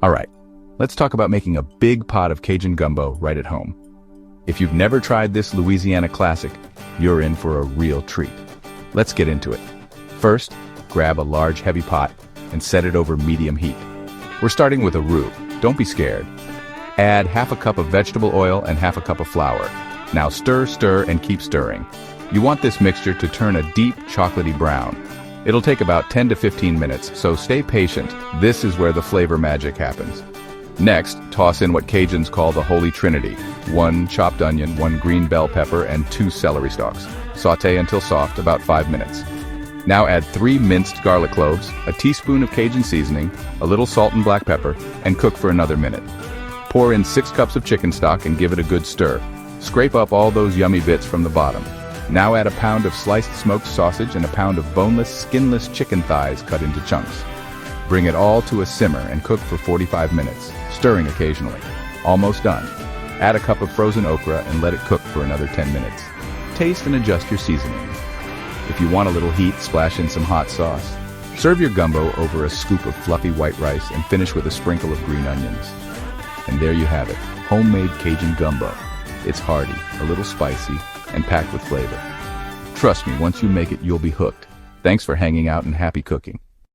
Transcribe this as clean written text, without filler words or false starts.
Alright, let's talk about making a big pot of Cajun Gumbo right at home. If you've never tried this Louisiana classic, you're in for a real treat. Let's get into it. First, grab a large heavy pot and set it over medium heat. We're starting with a roux. Don't be scared. Add half a cup of vegetable oil and half a cup of flour. Now stir, and keep stirring. You want this mixture to turn a deep chocolatey brown. It'll take about 10 to 15 minutes, so stay patient. This is where the flavor magic happens. Next, toss in what Cajuns call the Holy Trinity: 1 chopped onion, 1 green bell pepper, and 2 celery stalks. Sauté until soft, about 5 minutes. Now add 3 minced garlic cloves, a teaspoon of Cajun seasoning, a little salt and black pepper, and cook for another minute. Pour in 6 cups of chicken stock and give it a good stir. Scrape up all those yummy bits from the bottom. Now add a pound of sliced smoked sausage and a pound of boneless, skinless chicken thighs cut into chunks. Bring it all to a simmer and cook for 45 minutes, stirring occasionally. Almost done. Add a cup of frozen okra and let it cook for another 10 minutes. Taste and adjust your seasoning. If you want a little heat, splash in some hot sauce. Serve your gumbo over a scoop of fluffy white rice and finish with a sprinkle of green onions. And there you have it, homemade Cajun Gumbo. It's hearty, a little spicy, and packed with flavor. Trust me, once you make it, you'll be hooked. Thanks for hanging out and happy cooking.